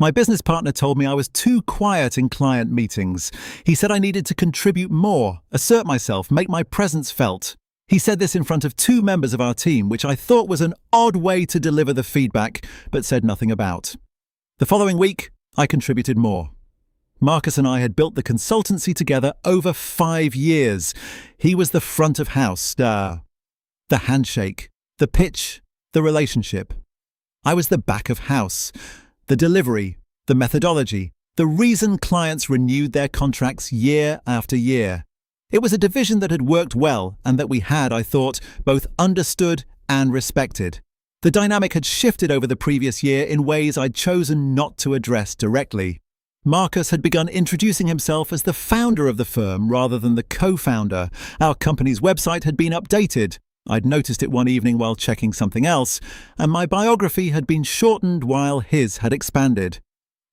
My business partner told me I was too quiet in client meetings. He said I needed to contribute more, assert myself, make my presence felt. He said this in front of two members of our team, which I thought was an odd way to deliver the feedback, but said nothing about. The following week, I contributed more. Marcus and I had built the consultancy together over 5 years. He was the front of house, the handshake, the pitch, the relationship. I was the back of house, the delivery, the methodology, the reason clients renewed their contracts year after year. It was a division that had worked well and that we had, I thought, both understood and respected. The dynamic had shifted over the previous year in ways I'd chosen not to address directly. Marcus had begun introducing himself as the founder of the firm rather than the co-founder. Our company's website had been updated. I'd noticed it one evening while checking something else, and my biography had been shortened while his had expanded.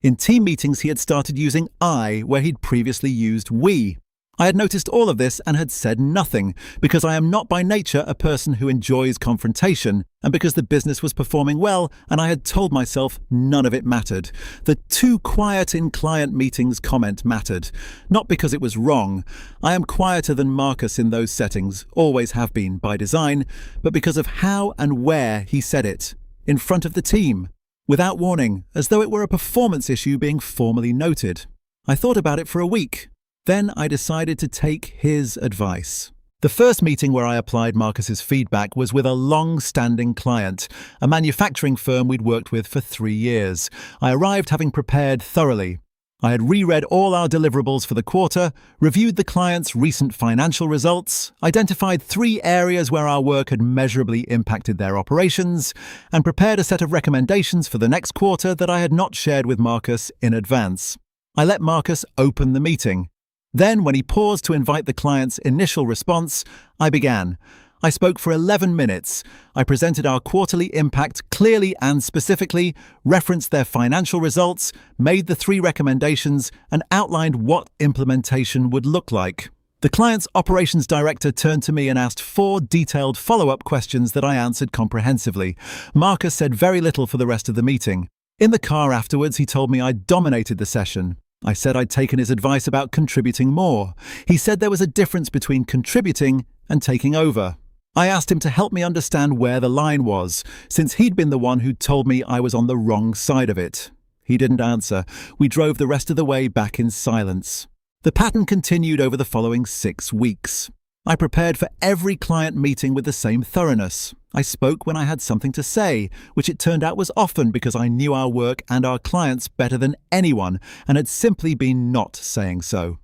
In team meetings, he had started using I where he'd previously used we. I had noticed all of this and had said nothing, because I am not by nature a person who enjoys confrontation, and because the business was performing well and I had told myself none of it mattered. The too quiet in client meetings comment mattered. Not because it was wrong. I am quieter than Marcus in those settings, always have been by design, but because of how and where he said it. In front of the team. Without warning, as though it were a performance issue being formally noted. I thought about it for a week. Then I decided to take his advice. The first meeting where I applied Marcus's feedback was with a long-standing client, a manufacturing firm we'd worked with for 3 years. I arrived having prepared thoroughly. I had reread all our deliverables for the quarter, reviewed the client's recent financial results, identified 3 areas where our work had measurably impacted their operations, and prepared a set of recommendations for the next quarter that I had not shared with Marcus in advance. I let Marcus open the meeting. Then, when he paused to invite the client's initial response, I began. I spoke for 11 minutes. I presented our quarterly impact clearly and specifically, referenced their financial results, made the 3 recommendations, and outlined what implementation would look like. The client's operations director turned to me and asked 4 detailed follow-up questions that I answered comprehensively. Marcus said very little for the rest of the meeting. In the car afterwards, he told me I'd dominated the session. I said I'd taken his advice about contributing more. He said there was a difference between contributing and taking over. I asked him to help me understand where the line was, since he'd been the one who'd told me I was on the wrong side of it. He didn't answer. We drove the rest of the way back in silence. The pattern continued over the following 6 weeks. I prepared for every client meeting with the same thoroughness. I spoke when I had something to say, which it turned out was often because I knew our work and our clients better than anyone and had simply been not saying so.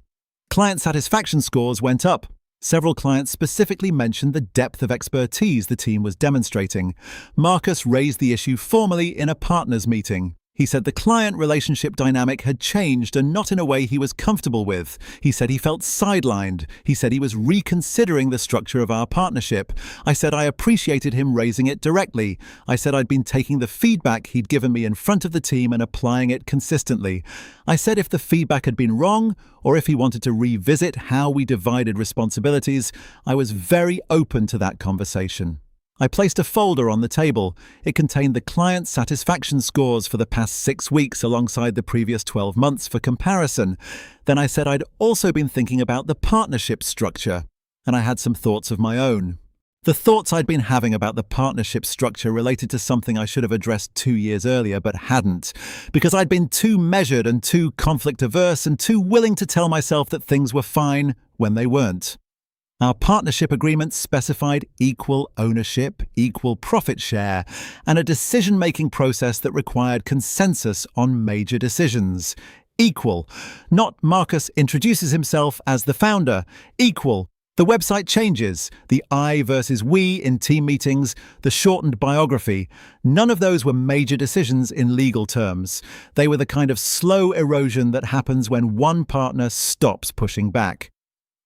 Client satisfaction scores went up. Several clients specifically mentioned the depth of expertise the team was demonstrating. Marcus raised the issue formally in a partners meeting. He said the client relationship dynamic had changed and not in a way he was comfortable with. He said he felt sidelined. He said he was reconsidering the structure of our partnership. I said I appreciated him raising it directly. I said I'd been taking the feedback he'd given me in front of the team and applying it consistently. I said if the feedback had been wrong, or if he wanted to revisit how we divided responsibilities, I was very open to that conversation. I placed a folder on the table. It contained the client satisfaction scores for the past 6 weeks alongside the previous 12 months for comparison. Then I said I'd also been thinking about the partnership structure, and I had some thoughts of my own. The thoughts I'd been having about the partnership structure related to something I should have addressed 2 years earlier but hadn't, because I'd been too measured and too conflict-averse and too willing to tell myself that things were fine when they weren't. Our partnership agreement specified equal ownership, equal profit share, and a decision-making process that required consensus on major decisions. Equal. Not Marcus introduces himself as the founder. Equal. The website changes. The I versus we in team meetings. The shortened biography. None of those were major decisions in legal terms. They were the kind of slow erosion that happens when one partner stops pushing back.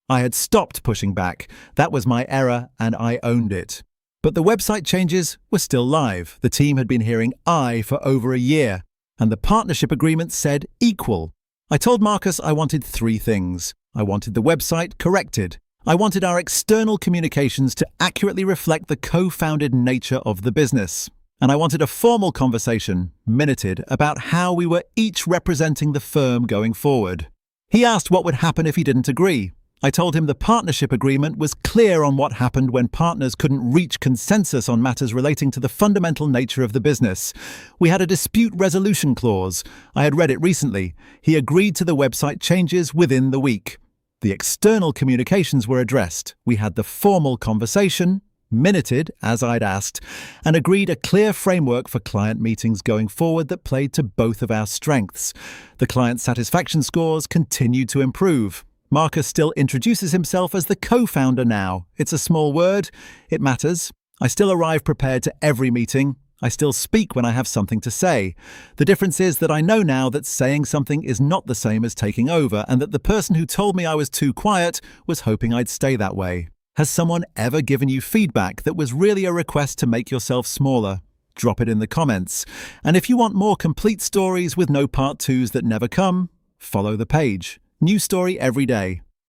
I had stopped pushing back. That was my error, and I owned it. But the website changes were still live. The team had been hearing I for over a year, and the partnership agreement said equal. I told Marcus I wanted 3 things. I wanted the website corrected. I wanted our external communications to accurately reflect the co-founded nature of the business. And I wanted a formal conversation, minuted, about how we were each representing the firm going forward. He asked what would happen if he didn't agree. I told him the partnership agreement was clear on what happened when partners couldn't reach consensus on matters relating to the fundamental nature of the business. We had a dispute resolution clause. I had read it recently. He agreed to the website changes within the week. The external communications were addressed. We had the formal conversation, minuted, as I'd asked, and agreed a clear framework for client meetings going forward that played to both of our strengths. The client satisfaction scores continued to improve. Marcus still introduces himself as the co-founder now. It's a small word. It matters. I still arrive prepared to every meeting. I still speak when I have something to say. The difference is that I know now that saying something is not the same as taking over, and that the person who told me I was too quiet was hoping I'd stay that way. Has someone ever given you feedback that was really a request to make yourself smaller? Drop it in the comments. And if you want more complete stories with no part twos that never come, follow the page. New story every day.